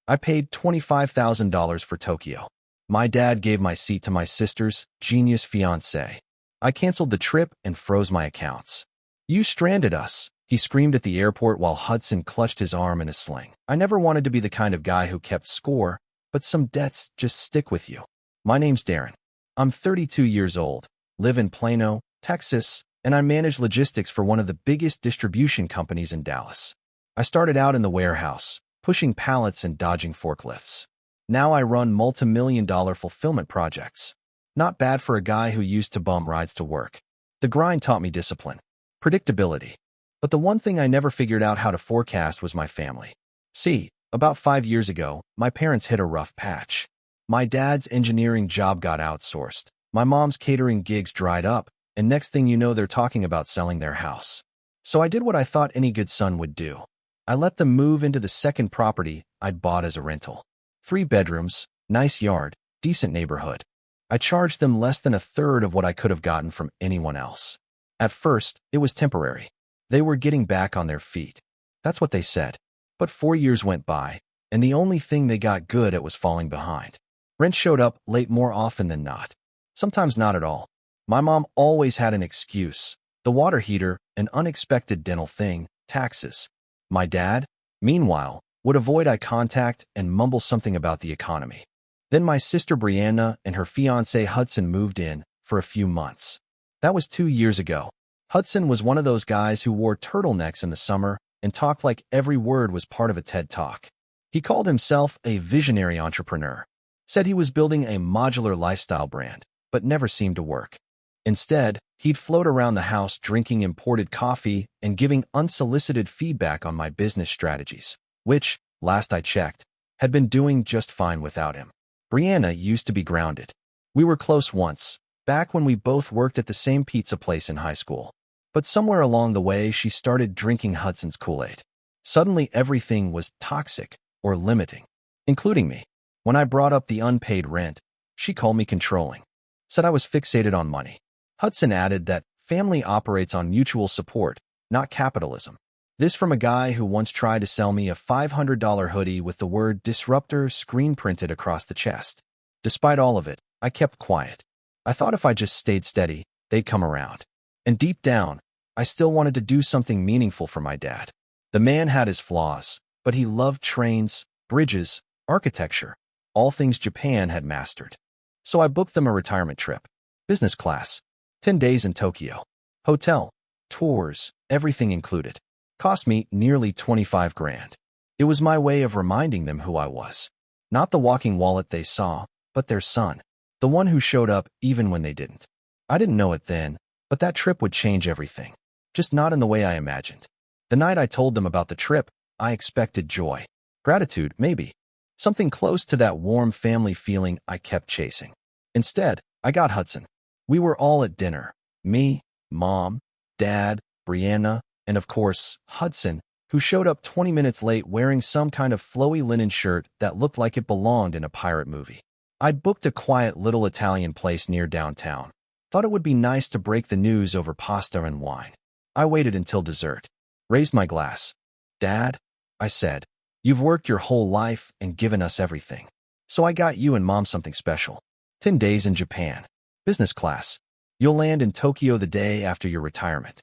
I paid $25,000 for Tokyo. My dad gave my seat to my sister's genius fiancé. I canceled the trip and froze my accounts. You stranded us, he screamed at the airport while Hudson clutched his arm in a sling. I never wanted to be the kind of guy who kept score, but some debts just stick with you. My name's Darren. I'm 32 years old, live in Plano, Texas, and I manage logistics for one of the biggest distribution companies in Dallas. I started out in the warehouse, pushing pallets and dodging forklifts. Now I run multi-million-dollar fulfillment projects. Not bad for a guy who used to bum rides to work. The grind taught me discipline, predictability. But the one thing I never figured out how to forecast was my family. See, about 5 years ago, my parents hit a rough patch. My dad's engineering job got outsourced. My mom's catering gigs dried up, and next thing you know, they're talking about selling their house. So I did what I thought any good son would do. I let them move into the second property I'd bought as a rental. 3 bedrooms, nice yard, decent neighborhood. I charged them less than a third of what I could have gotten from anyone else. At first, it was temporary. They were getting back on their feet. That's what they said. But 4 years went by, and the only thing they got good at was falling behind. Rent showed up late more often than not. Sometimes not at all. My mom always had an excuse. The water heater, an unexpected dental thing, taxes. My dad, meanwhile, would avoid eye contact and mumble something about the economy. Then my sister Brianna and her fiancé Hudson moved in for a few months. That was 2 years ago. Hudson was one of those guys who wore turtlenecks in the summer and talked like every word was part of a TED Talk. He called himself a visionary entrepreneur, said he was building a modular lifestyle brand, but never seemed to work. Instead, he'd float around the house drinking imported coffee and giving unsolicited feedback on my business strategies, which, last I checked, had been doing just fine without him. Brianna used to be grounded. We were close once, back when we both worked at the same pizza place in high school. But somewhere along the way, she started drinking Hudson's Kool-Aid. Suddenly, everything was toxic or limiting, including me. When I brought up the unpaid rent, she called me controlling, said I was fixated on money. Hudson added that family operates on mutual support, not capitalism. This from a guy who once tried to sell me a $500 hoodie with the word disruptor screen printed across the chest. Despite all of it, I kept quiet. I thought if I just stayed steady, they'd come around. And deep down, I still wanted to do something meaningful for my dad. The man had his flaws, but he loved trains, bridges, architecture, all things Japan had mastered. So I booked them a retirement trip. Business class, 10 days in Tokyo. Hotel, tours, everything included. Cost me nearly 25 grand. It was my way of reminding them who I was. Not the walking wallet they saw, but their son. The one who showed up even when they didn't. I didn't know it then, but that trip would change everything. Just not in the way I imagined. The night I told them about the trip, I expected joy. Gratitude, maybe. Something close to that warm family feeling I kept chasing. Instead, I got Hudson. We were all at dinner. Me, Mom, Dad, Brianna, and of course, Hudson, who showed up 20 minutes late wearing some kind of flowy linen shirt that looked like it belonged in a pirate movie. I'd booked a quiet little Italian place near downtown. Thought it would be nice to break the news over pasta and wine. I waited until dessert. Raised my glass. Dad, I said, you've worked your whole life and given us everything. So I got you and Mom something special. 10 days in Japan. Business class. You'll land in Tokyo the day after your retirement.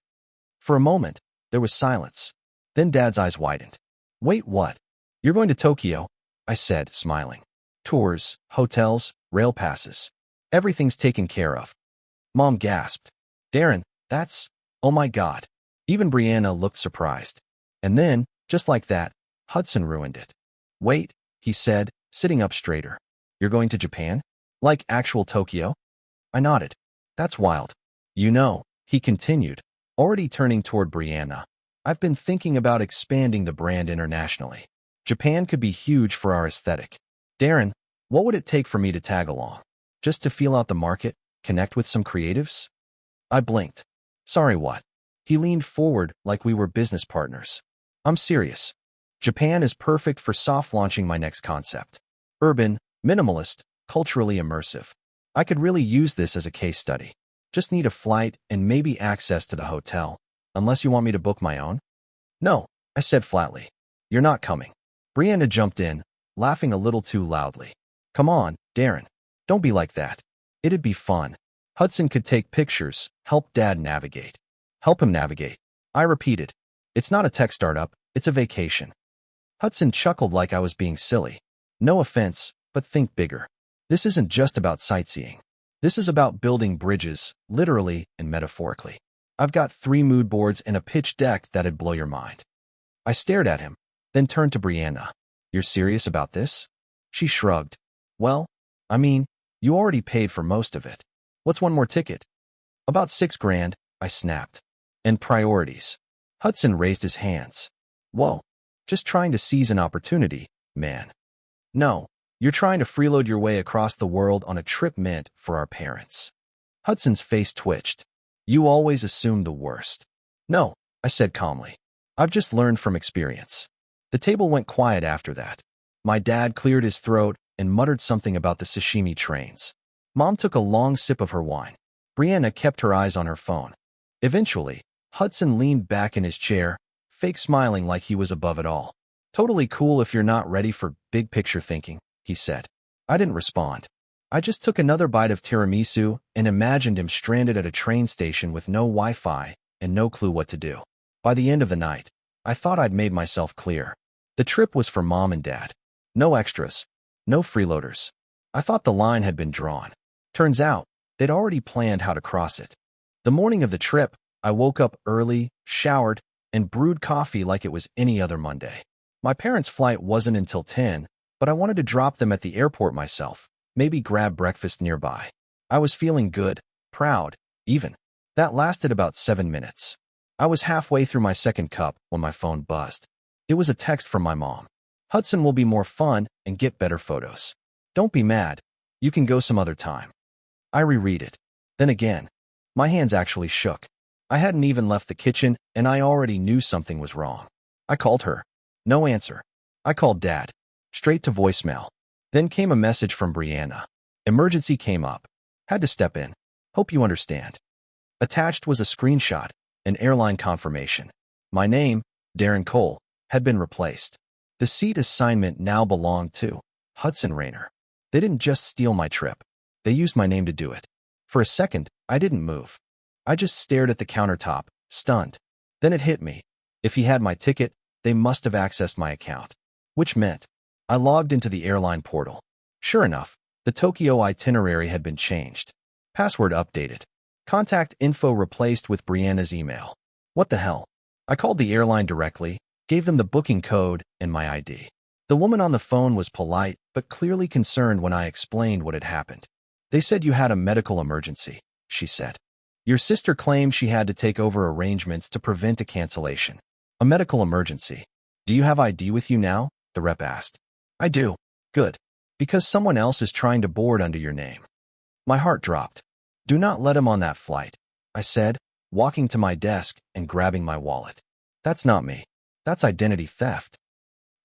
For a moment, there was silence. Then Dad's eyes widened. Wait, what? You're going to Tokyo? I said, smiling. Tours, hotels, rail passes. Everything's taken care of. Mom gasped. Darren, that's... Oh my God. Even Brianna looked surprised. And then, just like that, Hudson ruined it. Wait, he said, sitting up straighter. You're going to Japan? Like actual Tokyo? I nodded. That's wild. You know, he continued, already turning toward Brianna. I've been thinking about expanding the brand internationally. Japan could be huge for our aesthetic. Darren, what would it take for me to tag along? Just to feel out the market, connect with some creatives? I blinked. Sorry, what? He leaned forward like we were business partners. I'm serious. Japan is perfect for soft launching my next concept. Urban, minimalist, culturally immersive. I could really use this as a case study. Just need a flight and maybe access to the hotel. Unless you want me to book my own? No, I said flatly. You're not coming. Brianna jumped in. laughing a little too loudly. Come on, Darren. Don't be like that. It'd be fun. Hudson could take pictures, help Dad navigate. Help him navigate. I repeated. It's not a tech startup, it's a vacation. Hudson chuckled like I was being silly. No offense, but think bigger. This isn't just about sightseeing. This is about building bridges, literally and metaphorically. I've got 3 mood boards and a pitch deck that'd blow your mind. I stared at him, then turned to Brianna. You're serious about this? She shrugged. Well, I mean, you already paid for most of it. What's one more ticket? About $6,000, I snapped. And priorities. Hudson raised his hands. Whoa, just trying to seize an opportunity, man. No, you're trying to freeload your way across the world on a trip meant for our parents. Hudson's face twitched. You always assume the worst. No, I said calmly. I've just learned from experience. The table went quiet after that. My dad cleared his throat and muttered something about the sashimi trains. Mom took a long sip of her wine. Brianna kept her eyes on her phone. Eventually, Hudson leaned back in his chair, fake smiling like he was above it all. Totally cool if you're not ready for big picture thinking, he said. I didn't respond. I just took another bite of tiramisu and imagined him stranded at a train station with no Wi-Fi and no clue what to do. By the end of the night, I thought I'd made myself clear. The trip was for Mom and Dad. No extras. No freeloaders. I thought the line had been drawn. Turns out, they'd already planned how to cross it. The morning of the trip, I woke up early, showered, and brewed coffee like it was any other Monday. My parents' flight wasn't until 10, but I wanted to drop them at the airport myself, maybe grab breakfast nearby. I was feeling good, proud, even. That lasted about 7 minutes. I was halfway through my second cup when my phone buzzed. It was a text from my mom. Hudson will be more fun and get better photos. Don't be mad. You can go some other time. I reread it. Then again, my hands actually shook. I hadn't even left the kitchen and I already knew something was wrong. I called her. No answer. I called Dad. Straight to voicemail. Then came a message from Brianna. Emergency came up. Had to step in. Hope you understand. Attached was a screenshot, an airline confirmation. My name, Darren Cole, had been replaced. The seat assignment now belonged to Hudson Rayner. They didn't just steal my trip. They used my name to do it. For a second, I didn't move. I just stared at the countertop, stunned. Then it hit me. If he had my ticket, they must have accessed my account. Which meant, I logged into the airline portal. Sure enough, the Tokyo itinerary had been changed. Password updated. Contact info replaced with Brianna's email. What the hell? I called the airline directly, gave them the booking code and my ID. The woman on the phone was polite, but clearly concerned when I explained what had happened. They said you had a medical emergency, she said. Your sister claimed she had to take over arrangements to prevent a cancellation. A medical emergency. Do you have ID with you now? The rep asked. I do. Good. Because someone else is trying to board under your name. My heart dropped. Do not let him on that flight, I said, walking to my desk and grabbing my wallet. That's not me. That's identity theft.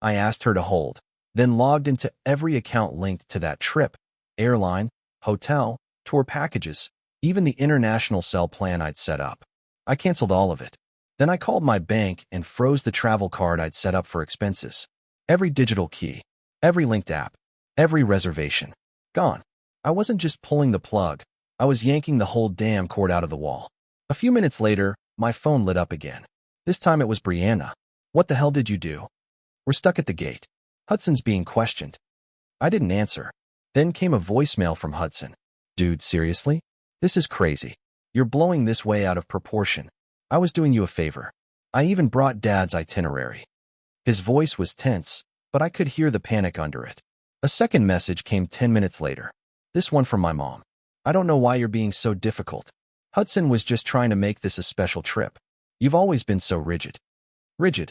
I asked her to hold, then logged into every account linked to that trip, airline, hotel, tour packages, even the international cell plan I'd set up. I canceled all of it. Then I called my bank and froze the travel card I'd set up for expenses. Every digital key, every linked app, every reservation. Gone. I wasn't just pulling the plug. I was yanking the whole damn cord out of the wall. A few minutes later, my phone lit up again. This time it was Brianna. What the hell did you do? We're stuck at the gate. Hudson's being questioned. I didn't answer. Then came a voicemail from Hudson. Dude, seriously? This is crazy. You're blowing this way out of proportion. I was doing you a favor. I even brought Dad's itinerary. His voice was tense, but I could hear the panic under it. A second message came 10 minutes later. This one from my mom. I don't know why you're being so difficult. Hudson was just trying to make this a special trip. You've always been so rigid. Rigid.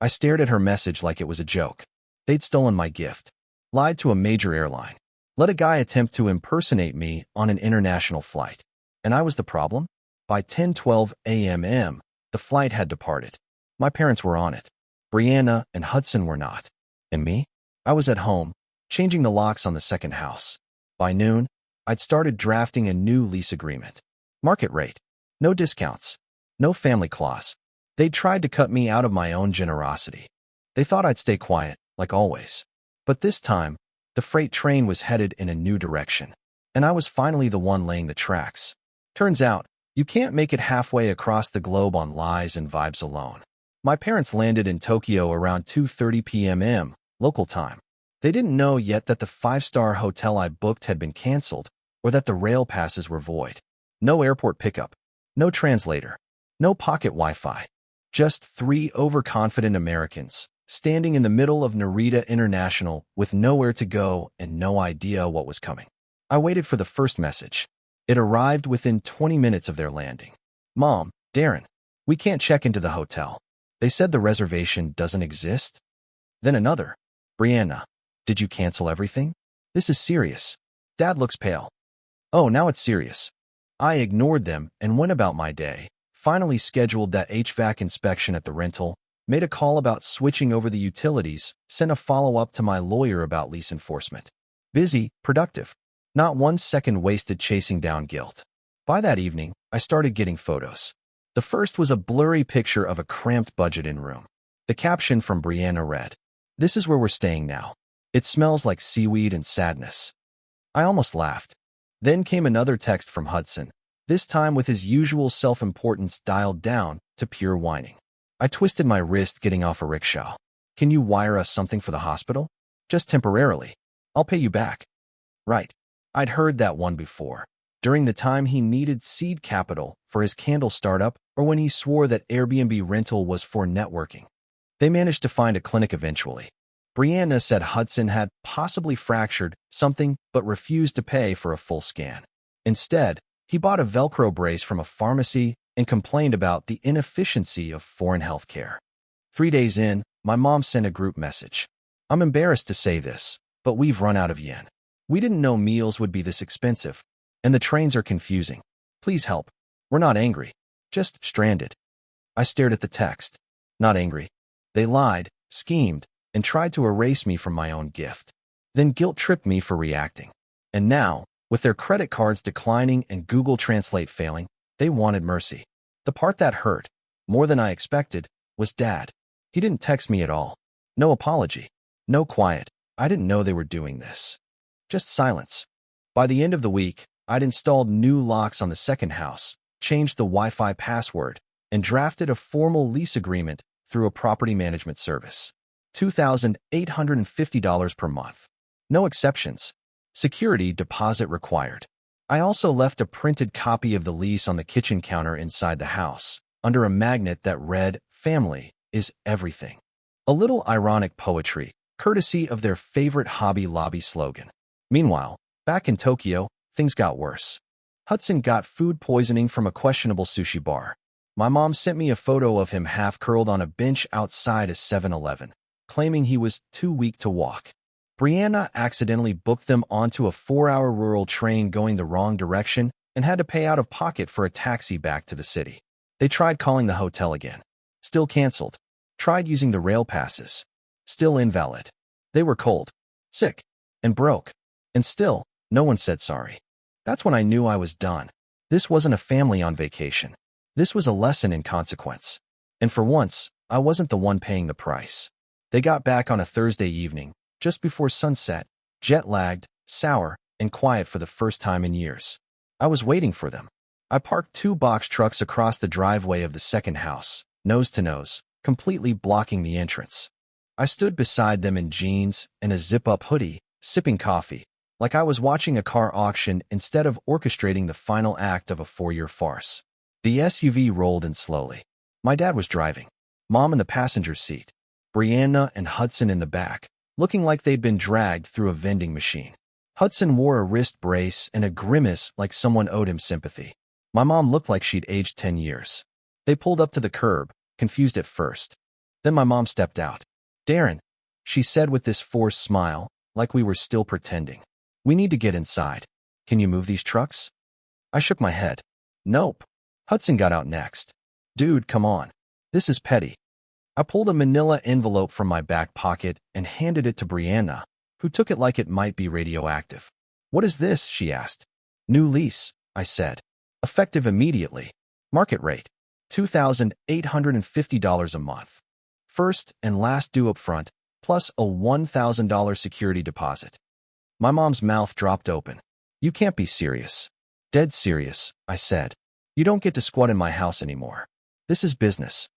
I stared at her message like it was a joke. They'd stolen my gift. Lied to a major airline. Let a guy attempt to impersonate me on an international flight. And I was the problem? By 10:12 a.m., the flight had departed. My parents were on it. Brianna and Hudson were not. And me? I was at home, changing the locks on the second house. By noon, I'd started drafting a new lease agreement. Market rate. No discounts. No family clause. They'd tried to cut me out of my own generosity. They thought I'd stay quiet, like always. But this time, the freight train was headed in a new direction, and I was finally the one laying the tracks. Turns out, you can't make it halfway across the globe on lies and vibes alone. My parents landed in Tokyo around 2:30 p.m. local time. They didn't know yet that the five-star hotel I booked had been canceled or that the rail passes were void. No airport pickup, no translator, no pocket Wi-Fi. Just three overconfident Americans standing in the middle of Narita International with nowhere to go and no idea what was coming. I waited for the first message. It arrived within 20 minutes of their landing. Mom, Darren, we can't check into the hotel. They said the reservation doesn't exist. Then another. Brianna, did you cancel everything? This is serious. Dad looks pale. Oh, now it's serious. I ignored them and went about my day, finally scheduled that HVAC inspection at the rental, made a call about switching over the utilities, sent a follow-up to my lawyer about lease enforcement. Busy, productive. Not 1 second wasted chasing down guilt. By that evening, I started getting photos. The first was a blurry picture of a cramped budget-in room. The caption from Brianna read, "This is where we're staying now. It smells like seaweed and sadness." I almost laughed. Then came another text from Hudson, this time with his usual self-importance dialed down to pure whining. I twisted my wrist getting off a rickshaw. "Can you wire us something for the hospital? Just temporarily. I'll pay you back." Right. I'd heard that one before, during the time he needed seed capital for his candle startup or when he swore that Airbnb rental was for networking. They managed to find a clinic eventually. Brianna said Hudson had possibly fractured something but refused to pay for a full scan. Instead, he bought a Velcro brace from a pharmacy and complained about the inefficiency of foreign healthcare. 3 days in, my mom sent a group message. "I'm embarrassed to say this, but we've run out of yen. We didn't know meals would be this expensive, and the trains are confusing. Please help. We're not angry, just stranded." I stared at the text. Not angry. They lied, schemed, and tried to erase me from my own gift. Then guilt tripped me for reacting. And now, with their credit cards declining and Google Translate failing, they wanted mercy. The part that hurt, more than I expected, was Dad. He didn't text me at all. No apology. No quiet. I didn't know they were doing this. Just silence. By the end of the week, I'd installed new locks on the second house, changed the Wi-Fi password, and drafted a formal lease agreement through a property management service. $2,850 per month. No exceptions. Security deposit required. I also left a printed copy of the lease on the kitchen counter inside the house, under a magnet that read, "Family is everything." A little ironic poetry, courtesy of their favorite Hobby Lobby slogan. Meanwhile, back in Tokyo, things got worse. Hudson got food poisoning from a questionable sushi bar. My mom sent me a photo of him half-curled on a bench outside a 7-Eleven, claiming he was too weak to walk. Brianna accidentally booked them onto a 4-hour rural train going the wrong direction and had to pay out of pocket for a taxi back to the city. They tried calling the hotel again. Still canceled. Tried using the rail passes. Still invalid. They were cold, sick, and broke. And still, no one said sorry. That's when I knew I was done. This wasn't a family on vacation. This was a lesson in consequence. And for once, I wasn't the one paying the price. They got back on a Thursday evening, just before sunset, jet-lagged, sour, and quiet for the first time in years. I was waiting for them. I parked 2 box trucks across the driveway of the second house, nose to nose, completely blocking the entrance. I stood beside them in jeans and a zip-up hoodie, sipping coffee, like I was watching a car auction instead of orchestrating the final act of a 4-year farce. The SUV rolled in slowly. My dad was driving. Mom in the passenger seat. Brianna and Hudson in the back, looking like they'd been dragged through a vending machine. Hudson wore a wrist brace and a grimace like someone owed him sympathy. My mom looked like she'd aged 10 years. They pulled up to the curb, confused at first. Then my mom stepped out. "Darren," she said with this forced smile, like we were still pretending. "We need to get inside. Can you move these trucks?" I shook my head. "Nope." Hudson got out next. "Dude, come on. This is petty." I pulled a manila envelope from my back pocket and handed it to Brianna, who took it like it might be radioactive. "What is this?" she asked. "New lease," I said. "Effective immediately. Market rate. $2,850 a month. First and last due up front, plus a $1,000 security deposit. My mom's mouth dropped open. You can't be serious. Dead serious, I said. You don't get to squat in my house anymore. This is business.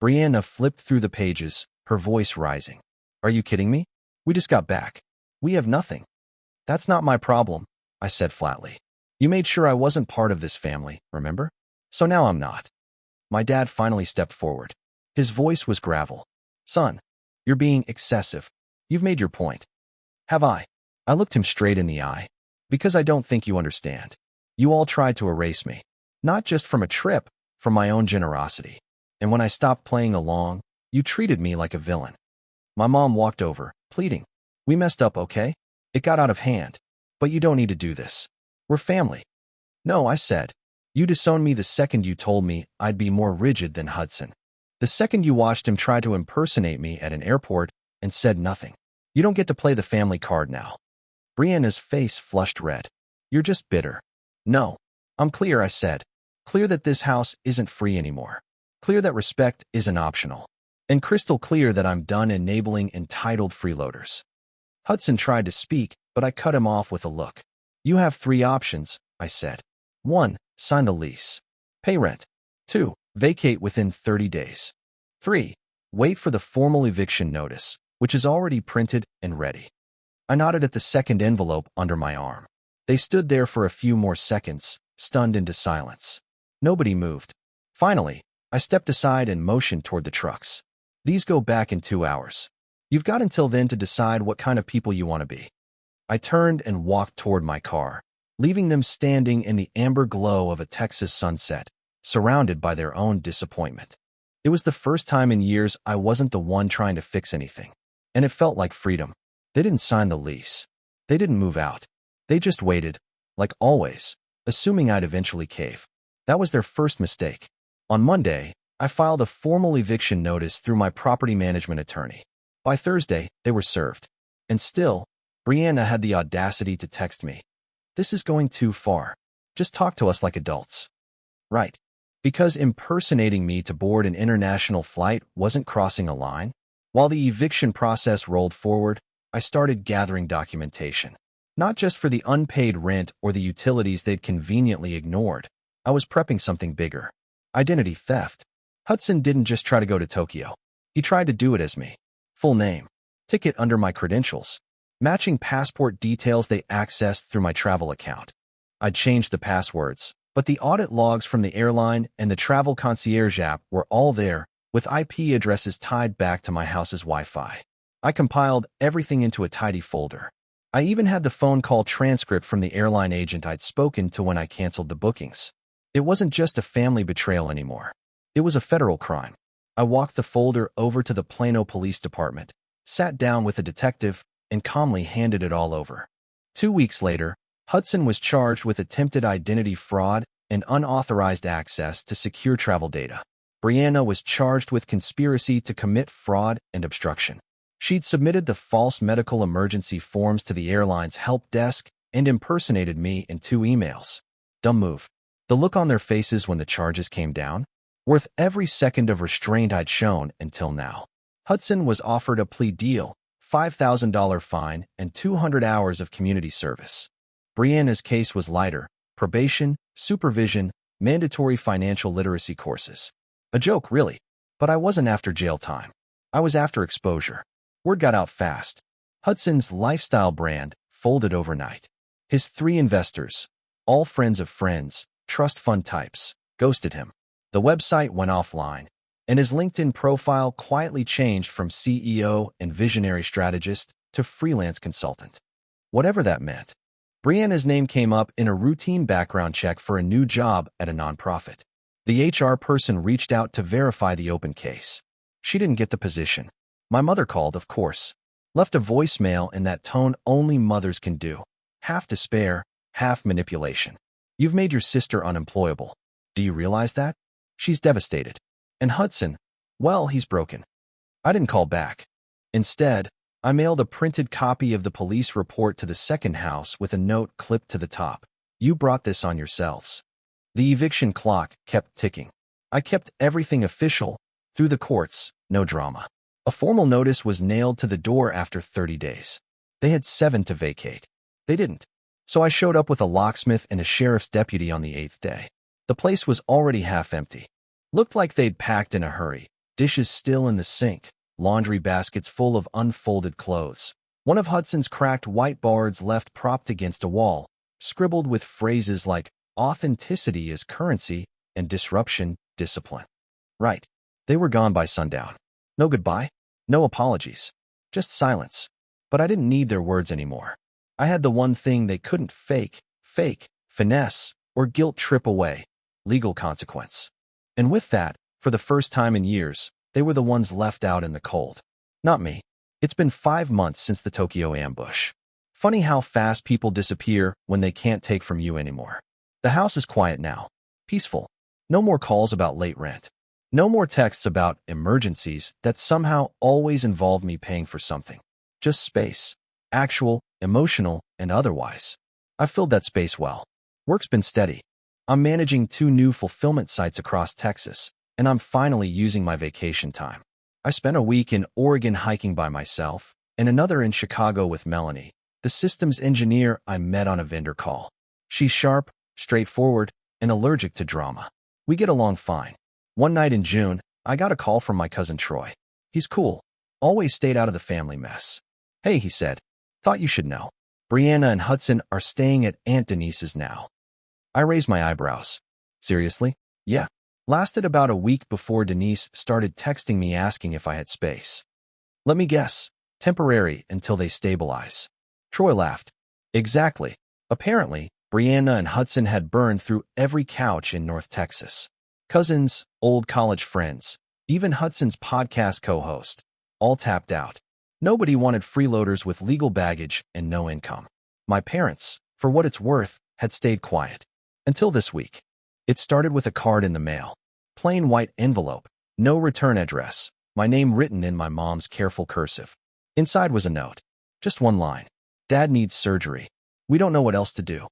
Brianna flipped through the pages, her voice rising. Are you kidding me? We just got back. We have nothing. That's not my problem, I said flatly. You made sure I wasn't part of this family, remember? So now I'm not. My dad finally stepped forward. His voice was gravel. Son, you're being excessive. You've made your point. Have I? I looked him straight in the eye. Because I don't think you understand. You all tried to erase me. Not just from a trip, from my own generosity. And when I stopped playing along, you treated me like a villain. My mom walked over, pleading. We messed up, okay? It got out of hand. But you don't need to do this. We're family. No, I said. You disowned me the second you told me I'd be more rigid than Hudson. The second you watched him try to impersonate me at an airport and said nothing. You don't get to play the family card now. Brianna's face flushed red. You're just bitter. No. I'm clear, I said. Clear that this house isn't free anymore. Clear that respect isn't optional. And crystal clear that I'm done enabling entitled freeloaders. Hudson tried to speak, but I cut him off with a look. You have 3 options, I said. 1. Sign the lease. Pay rent. 2. Vacate within 30 days. 3. Wait for the formal eviction notice, which is already printed and ready. I nodded at the second envelope under my arm. They stood there for a few more seconds, stunned into silence. Nobody moved. Finally, I stepped aside and motioned toward the trucks. These go back in 2 hours. You've got until then to decide what kind of people you want to be. I turned and walked toward my car, leaving them standing in the amber glow of a Texas sunset, surrounded by their own disappointment. It was the first time in years I wasn't the one trying to fix anything, and it felt like freedom. They didn't sign the lease. They didn't move out. They just waited, like always, assuming I'd eventually cave. That was their first mistake. On Monday, I filed a formal eviction notice through my property management attorney. By Thursday, they were served. And still, Brianna had the audacity to text me. This is going too far. Just talk to us like adults. Right. Because impersonating me to board an international flight wasn't crossing a line. While the eviction process rolled forward, I started gathering documentation. Not just for the unpaid rent or the utilities they'd conveniently ignored. I was prepping something bigger. Identity theft. Hudson didn't just try to go to Tokyo. He tried to do it as me. Full name. Ticket under my credentials. Matching passport details they accessed through my travel account. I'd changed the passwords, but the audit logs from the airline and the travel concierge app were all there, with IP addresses tied back to my house's Wi-Fi. I compiled everything into a tidy folder. I even had the phone call transcript from the airline agent I'd spoken to when I canceled the bookings. It wasn't just a family betrayal anymore. It was a federal crime. I walked the folder over to the Plano Police Department, sat down with a detective, and calmly handed it all over. 2 weeks later, Hudson was charged with attempted identity fraud and unauthorized access to secure travel data. Brianna was charged with conspiracy to commit fraud and obstruction. She'd submitted the false medical emergency forms to the airline's help desk and impersonated me in 2 emails. Dumb move. The look on their faces when the charges came down? Worth every second of restraint I'd shown until now. Hudson was offered a plea deal, $5,000 fine, and 200 hours of community service. Brianna's case was lighter: probation, supervision, mandatory financial literacy courses. A joke, really. But I wasn't after jail time. I was after exposure. Word got out fast. Hudson's lifestyle brand folded overnight. His 3 investors, all friends of friends, trust fund types, ghosted him. The website went offline, and his LinkedIn profile quietly changed from CEO and visionary strategist to freelance consultant. Whatever that meant. Brianna's name came up in a routine background check for a new job at a nonprofit. The HR person reached out to verify the open case. She didn't get the position. My mother called, of course. Left a voicemail in that tone only mothers can do. Half despair, half manipulation. You've made your sister unemployable. Do you realize that? She's devastated. And Hudson, well, he's broken. I didn't call back. Instead, I mailed a printed copy of the police report to the second house with a note clipped to the top. You brought this on yourselves. The eviction clock kept ticking. I kept everything official. Through the courts, no drama. A formal notice was nailed to the door after 30 days. They had 7 to vacate. They didn't. So I showed up with a locksmith and a sheriff's deputy on the 8th day. The place was already half empty. Looked like they'd packed in a hurry. Dishes still in the sink, laundry baskets full of unfolded clothes. One of Hudson's cracked whiteboards left propped against a wall, scribbled with phrases like authenticity is currency and disruption, discipline. Right. They were gone by sundown. No goodbye, no apologies, just silence. But I didn't need their words anymore. I had the one thing they couldn't fake, finesse, or guilt trip away: legal consequence. And with that, for the first time in years, they were the ones left out in the cold. Not me. It's been 5 months since the Tokyo ambush. Funny how fast people disappear when they can't take from you anymore. The house is quiet now. Peaceful. No more calls about late rent. No more texts about emergencies that somehow always involve me paying for something. Just space. Actual, emotional, and otherwise. I've filled that space well. Work's been steady. I'm managing 2 new fulfillment sites across Texas, and I'm finally using my vacation time. I spent a week in Oregon hiking by myself, and another in Chicago with Melanie, the systems engineer I met on a vendor call. She's sharp, straightforward, and allergic to drama. We get along fine. One night in June, I got a call from my cousin Troy. He's cool. Always stayed out of the family mess. Hey, he said. Thought you should know. Brianna and Hudson are staying at Aunt Denise's now. I raised my eyebrows. Seriously? Yeah. Lasted about a week before Denise started texting me asking if I had space. Let me guess. Temporary until they stabilize. Troy laughed. Exactly. Apparently, Brianna and Hudson had burned through every couch in North Texas. Cousins, old college friends, even Hudson's podcast co-host, all tapped out. Nobody wanted freeloaders with legal baggage and no income. My parents, for what it's worth, had stayed quiet. Until this week. It started with a card in the mail. Plain white envelope, no return address, my name written in my mom's careful cursive. Inside was a note. Just one line. Dad needs surgery. We don't know what else to do.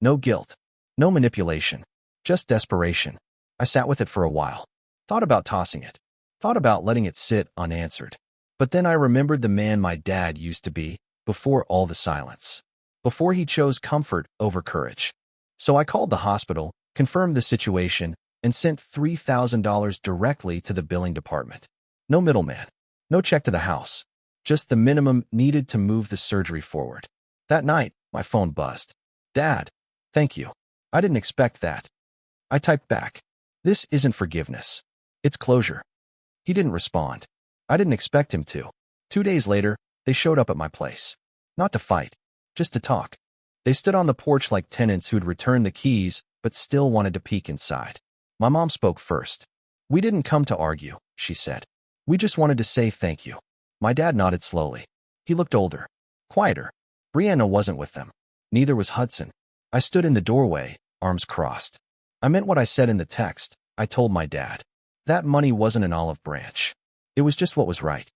No guilt. No manipulation. Just desperation. I sat with it for a while. Thought about tossing it. Thought about letting it sit unanswered. But then I remembered the man my dad used to be, before all the silence. Before he chose comfort over courage. So I called the hospital, confirmed the situation, and sent $3,000 directly to the billing department. No middleman. No check to the house. Just the minimum needed to move the surgery forward. That night, my phone buzzed. Dad, thank you. I didn't expect that. I typed back. This isn't forgiveness. It's closure. He didn't respond. I didn't expect him to. 2 days later, they showed up at my place. Not to fight, just to talk. They stood on the porch like tenants who'd returned the keys but still wanted to peek inside. My mom spoke first. We didn't come to argue, she said. We just wanted to say thank you. My dad nodded slowly. He looked older. Quieter. Brianna wasn't with them. Neither was Hudson. I stood in the doorway, arms crossed. I meant what I said in the text. I told my dad. That money wasn't an olive branch. It was just what was right.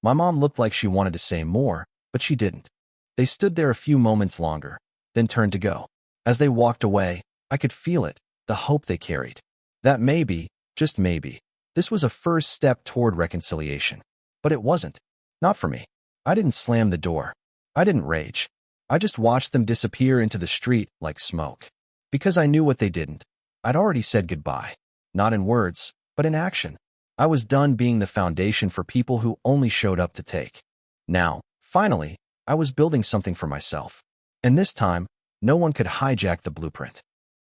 My mom looked like she wanted to say more, but she didn't. They stood there a few moments longer, then turned to go. As they walked away, I could feel it, the hope they carried. That maybe, just maybe, this was a first step toward reconciliation. But it wasn't. Not for me. I didn't slam the door. I didn't rage. I just watched them disappear into the street like smoke. Because I knew what they didn't. I'd already said goodbye. Not in words, but in action. I was done being the foundation for people who only showed up to take. Now, finally, I was building something for myself. And this time, no one could hijack the blueprint.